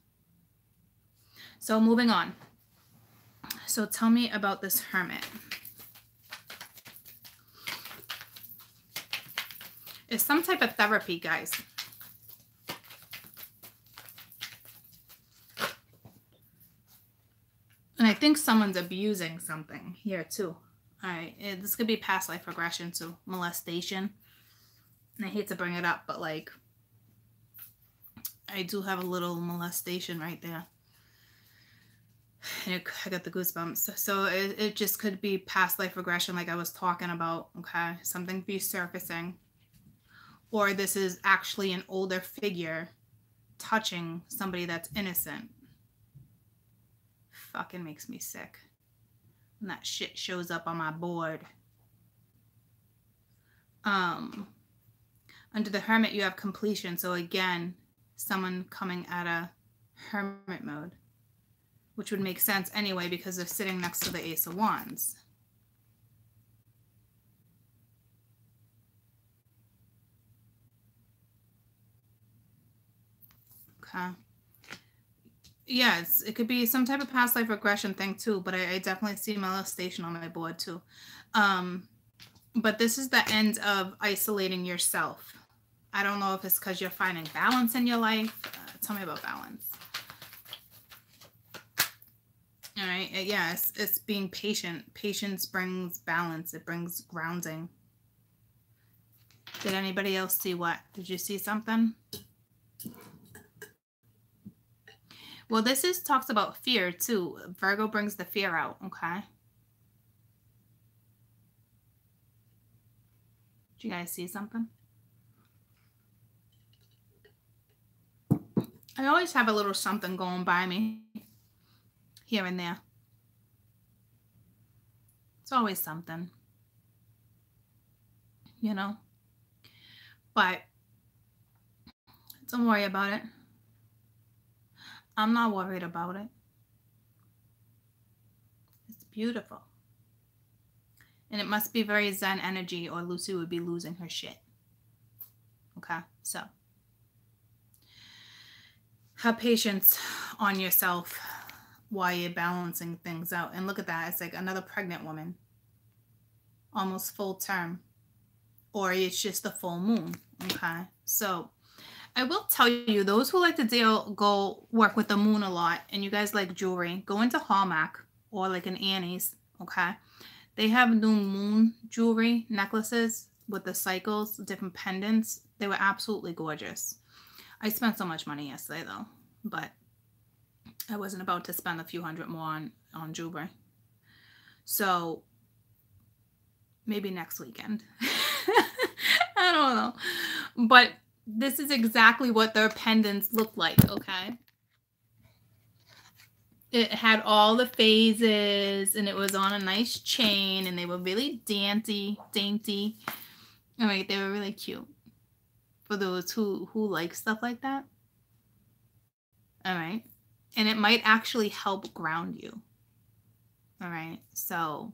So moving on. So tell me about this hermit. It's some type of therapy, guys. And I think someone's abusing something here too. All right, this could be past life regression too, molestation. And I hate to bring it up, but like, I do have a little molestation right there. And I got the goosebumps. So it just could be past life regression like I was talking about, okay? Something resurfacing. Or this is actually an older figure touching somebody that's innocent. Fucking makes me sick when that shit shows up on my board. Under the hermit, you have completion. So again, someone coming at a hermit mode, which would make sense anyway because they're sitting next to the Ace of Wands. Okay. Yeah, it could be some type of past life regression thing too, but I definitely see molestation on my board too. But this is the end of isolating yourself. I don't know if it's because you're finding balance in your life. Tell me about balance. All right. Yeah, it's being patient. Patience brings balance. It brings grounding. Did anybody else see what? Did you see something? Well, this talks about fear too. Virgo brings the fear out, okay? Did you guys see something? I always have a little something going by me here and there. It's always something. you know. But don't worry about it. I'm not worried about it. It's beautiful. And it must be very Zen energy or Lucy would be losing her shit. Okay, so have patience on yourself while you're balancing things out. And look at that. It's like another pregnant woman. Almost full term. Or it's just the full moon. Okay, so I will tell you, those who like to go work with the moon a lot, and you guys like jewelry, go into Hallmark or like an Annie's, okay? They have new moon jewelry, necklaces with the cycles, different pendants. They were absolutely gorgeous. I spent so much money yesterday though, but I wasn't about to spend a few hundred more on jewelry. So maybe next weekend. I don't know. But this is exactly what their pendants look like, okay? It had all the phases, and it was on a nice chain, and they were really dainty. All right, they were really cute for those who like stuff like that. All right, and it might actually help ground you. All right, so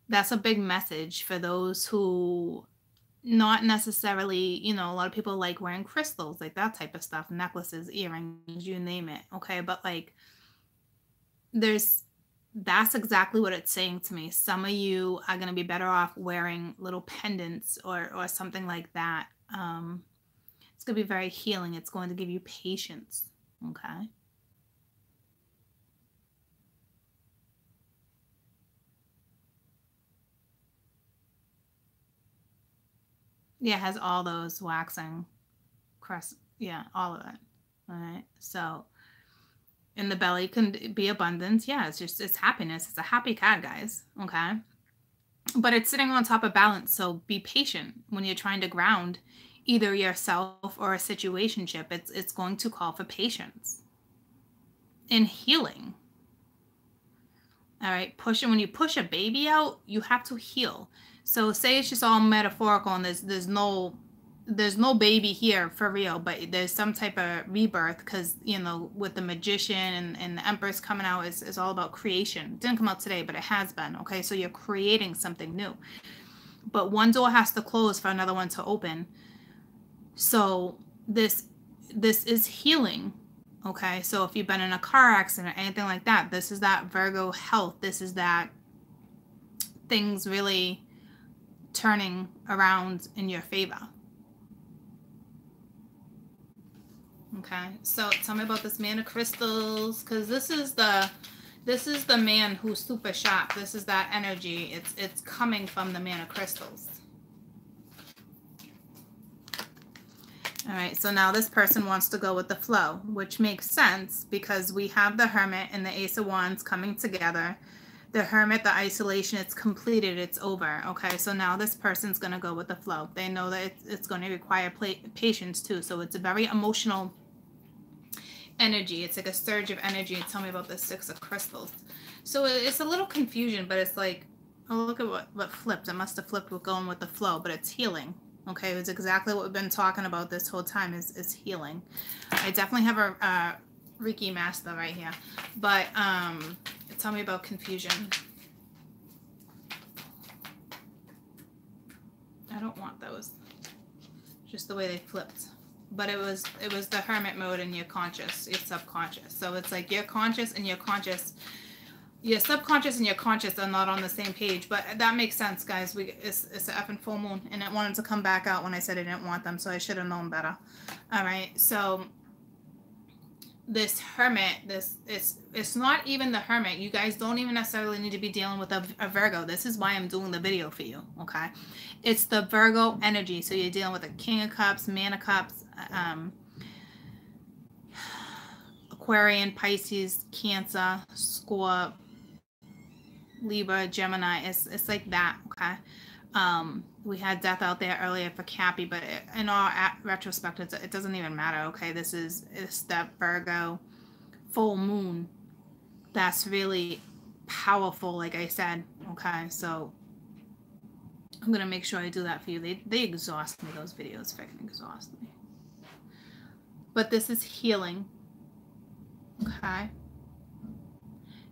that's a big message for those who not necessarily, you know, a lot of people like wearing crystals, like that type of stuff, necklaces, earrings, you name it. Okay. But like, that's exactly what it's saying to me. Some of you are going to be better off wearing little pendants or something like that. It's going to be very healing. It's going to give you patience. Okay. Yeah, it has all those waxing crest. Yeah, all of it. All right. So in the belly can be abundance. Yeah, it's happiness. It's a happy card, guys. Okay. But it's sitting on top of balance. So be patient when you're trying to ground either yourself or a situationship. It's going to call for patience and healing. All right. When you push a baby out, you have to heal. So say it's just all metaphorical and there's no baby here for real, but there's some type of rebirth because, you know, with the magician and the empress coming out is all about creation. It didn't come out today, but it has been. Okay, so you're creating something new. But one door has to close for another one to open. So this is healing. Okay, so if you've been in a car accident or anything like that, this is that Virgo health. This is that things really turning around in your favor. Okay, so tell me about this man of crystals, because this is the man who's super sharp. This is that energy. It's coming from the man of crystals. All right, so now this person wants to go with the flow, which makes sense because we have the Hermit and the Ace of Wands coming together. The Hermit, the isolation, it's completed, it's over. Okay, so now this person's going to go with the flow. They know that it's going to require patience too. So it's a very emotional energy. It's like a surge of energy. Tell me about the Six of Crystals. So it's a little confusion, but it's like, oh, look at what flipped. It must have flipped with going with the flow, but it's healing. Okay, it's exactly what we've been talking about this whole time is healing. I definitely have a Reiki master right here. But tell me about confusion. I don't want those. Just the way they flipped. But it was the Hermit mode in your conscious, your subconscious. So it's like your conscious and your conscious, your subconscious and your conscious are not on the same page. But that makes sense, guys. It's an effing full moon, and it wanted to come back out when I said I didn't want them, so I should have known better. All right, so this Hermit, it's not even the Hermit. You guys don't even necessarily need to be dealing with a Virgo. This is why I'm doing the video for you, okay? It's the Virgo energy. So you're dealing with a King of Cups, Man of Cups, Aquarian, Pisces, Cancer, Scorpio, Libra, Gemini. It's like that, okay? We had death out there earlier for Cappy, but in all retrospect, it doesn't even matter, okay? It's that Virgo full moon that's really powerful, like I said, okay? So I'm going to make sure I do that for you. They exhaust me, those videos. Freaking exhaust me. But this is healing. Okay.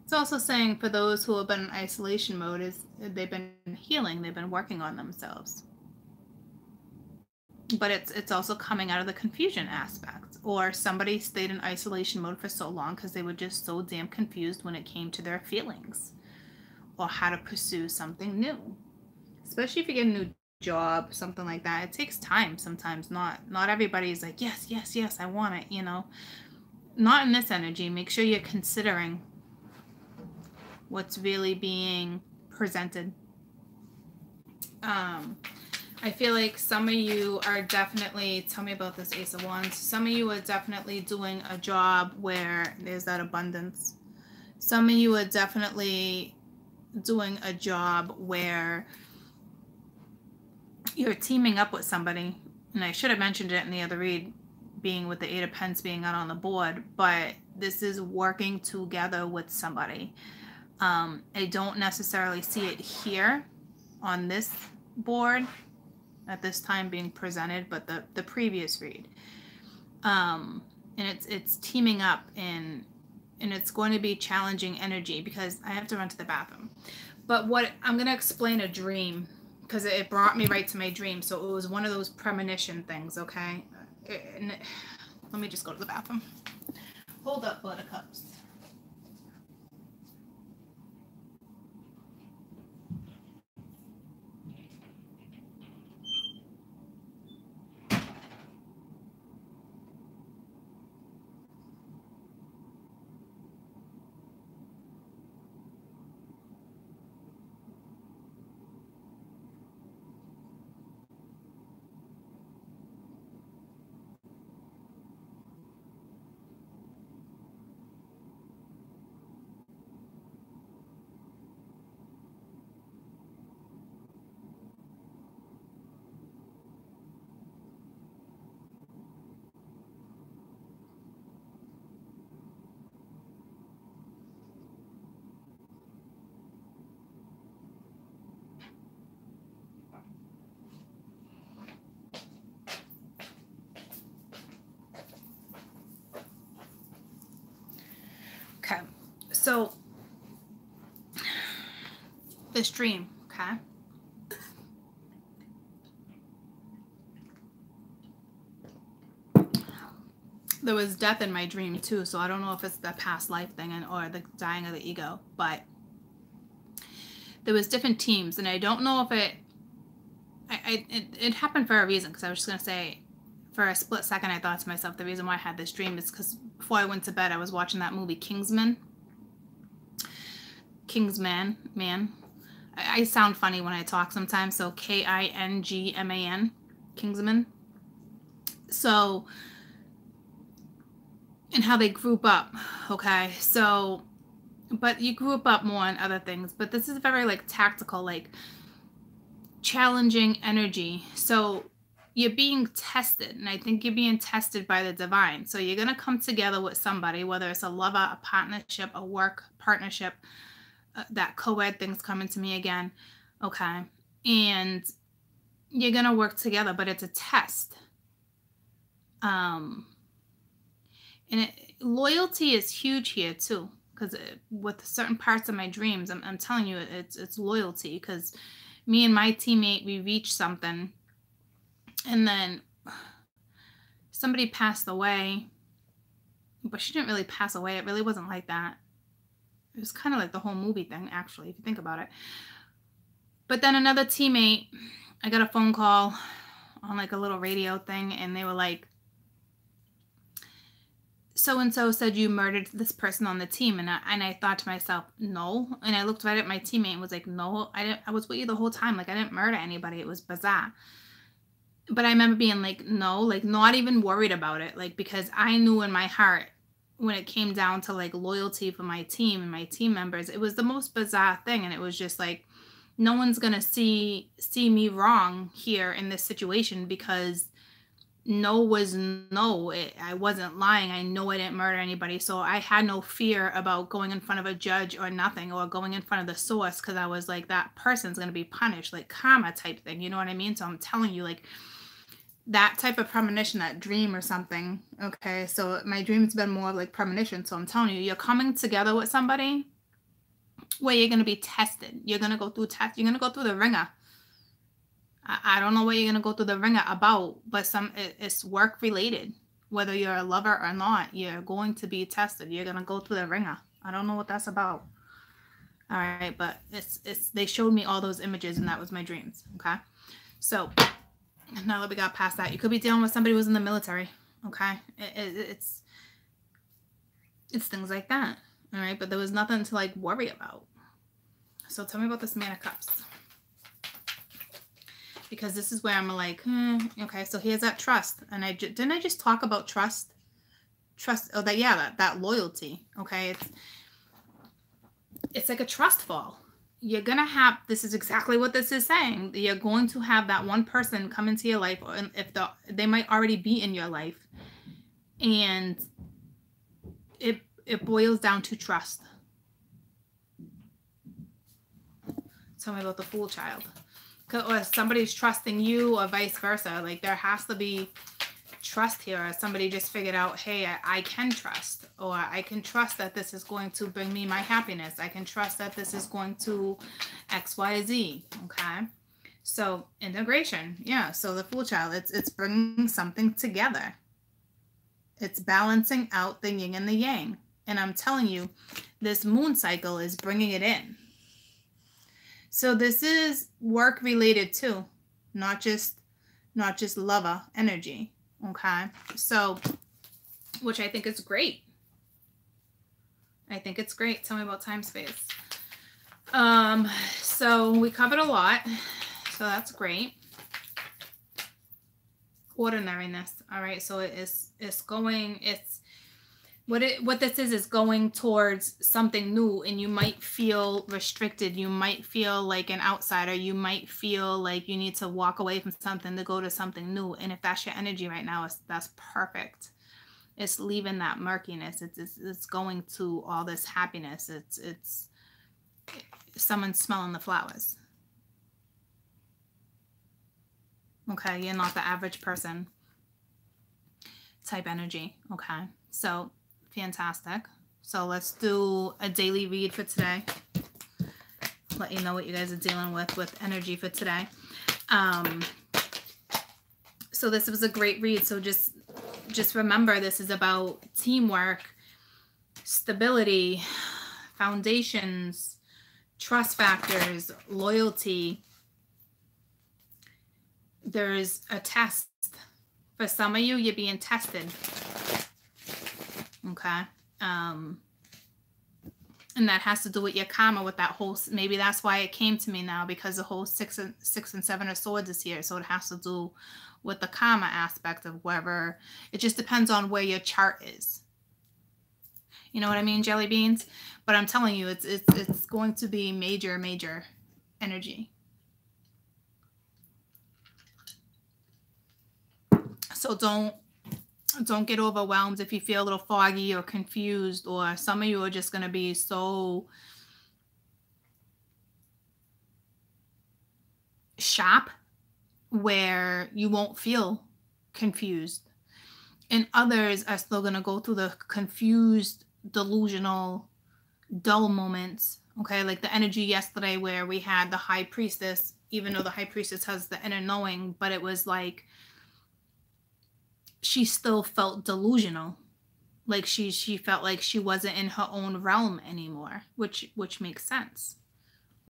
It's also saying for those who have been in isolation mode, is they've been healing. They've been working on themselves. But it's also coming out of the confusion aspect. Or somebody stayed in isolation mode for so long because they were just so damn confused when it came to their feelings. Or how to pursue something new. Especially if you get a new job, something like that. It takes time sometimes. Not everybody's like, yes, yes, yes, I want it, you know. Not in this energy. Make sure you're considering what's really being presented. I feel like some of you are definitely, tell me about this Ace of Wands, some of you are definitely doing a job where there's that abundance. Some of you are definitely doing a job where you're teaming up with somebody. And I should have mentioned it in the other read, being with the Eight of Pentacles being out on the board, but this is working together with somebody. I don't necessarily see it here on this board at this time being presented, but the previous read. And it's teaming up and it's going to be challenging energy because I have to run to the bathroom. But what I'm going to explain a dream because it brought me right to my dream. So it was one of those premonition things, okay? Let me just go to the bathroom. Hold up, buttercups. Okay, so this dream, okay? There was death in my dream too, so I don't know if it's the past life thing or the dying of the ego, but there was different teams, and I don't know if it happened for a reason, because I was just going to say, for a split second, I thought to myself, the reason why I had this dream is because before I went to bed, I was watching that movie Kingsman. Man. I sound funny when I talk sometimes, so K-I-N-G-M-A-N, Kingsman. So, and how they group up, okay? So, but you group up more on other things, but this is very, like, tactical, like, challenging energy. So, you're being tested, and I think you're being tested by the divine. So you're going to come together with somebody, whether it's a lover, a partnership, a work partnership, that co-ed thing's coming to me again, okay? And you're going to work together, but it's a test. And loyalty is huge here too, because with certain parts of my dreams, I'm telling you, it's loyalty, because me and my teammate, we reached something. And then somebody passed away, but she didn't really pass away. It really wasn't like that. It was kind of like the whole movie thing, actually, if you think about it. But then another teammate, I got a phone call on like a little radio thing, and they were like, so-and-so said you murdered this person on the team. And I thought to myself, no. And I looked right at my teammate and was like, no, I was with you the whole time. Like, I didn't murder anybody. It was bizarre. But I remember being like, no, like not even worried about it. Like, because I knew in my heart when it came down to like loyalty for my team and my team members, it was the most bizarre thing. And it was just like, no one's going to see me wrong here in this situation, because no was no. I wasn't lying. I know I didn't murder anybody. So I had no fear about going in front of a judge or nothing, or going in front of the source, because I was like, that person's going to be punished, like karma type thing. You know what I mean? So I'm telling you, like, that type of premonition, that dream or something. Okay. So my dream's been more like premonition. So I'm telling you, you're coming together with somebody where you're going to be tested. You're going to go through test. You're going to go through the ringer. I don't know what you're going to go through the ringer about, but it's work related. Whether you're a lover or not, you're going to be tested. You're going to go through the ringer. I don't know what that's about. All right, but they showed me all those images, and that was my dreams. Okay, so now that we got past that, you could be dealing with somebody who's in the military. Okay, it's things like that. All right, but there was nothing to like worry about. So tell me about this Man of Cups. Because this is where I'm like, okay, so here's that trust. And didn't I just talk about trust? Trust, oh, that loyalty, okay? It's like a trust fall. You're going to have, this is exactly what this is saying. You're going to have that one person come into your life, or if they might already be in your life. And it boils down to trust. Tell me about the Fool child. Or somebody's trusting you, or vice versa. Like, there has to be trust here, or somebody just figured out, hey, I can trust, or I can trust that this is going to bring me my happiness. I can trust that this is going to X, Y, Z. Okay, so integration, yeah. So the Fool child, it's bringing something together. It's balancing out the yin and the yang, and I'm telling you, this moon cycle is bringing it in. So this is work related too, not just lover energy. Okay. So, which I think is great. I think it's great. Tell me about time space. So we covered a lot. So that's great. Ordinariness. All right. So what this is going towards something new, and you might feel restricted. You might feel like an outsider. You might feel like you need to walk away from something to go to something new. And if that's your energy right now, that's perfect. It's leaving that murkiness. It's going to all this happiness. It's someone smelling the flowers. Okay, you're not the average person type energy. Okay, so fantastic. So let's do a daily read for today. Let you know what you guys are dealing with energy for today. So this was a great read. So just remember, this is about teamwork, stability, foundations, trust factors, loyalty. There's a test. For some of you, you're being tested. Okay. And that has to do with your karma, with that whole, maybe that's why it came to me now, because the whole six and seven of swords is here. So it has to do with the karma aspect of wherever, it just depends on where your chart is. You know what I mean, jelly beans? But I'm telling you, it's going to be major energy. So don't get overwhelmed if you feel a little foggy or confused, or some of you are just going to be so sharp where you won't feel confused. And others are still going to go through the confused, delusional, dull moments. Okay, like the energy yesterday where we had the High Priestess, even though the High Priestess has the inner knowing, but it was like she still felt delusional. Like she felt like she wasn't in her own realm anymore, which makes sense.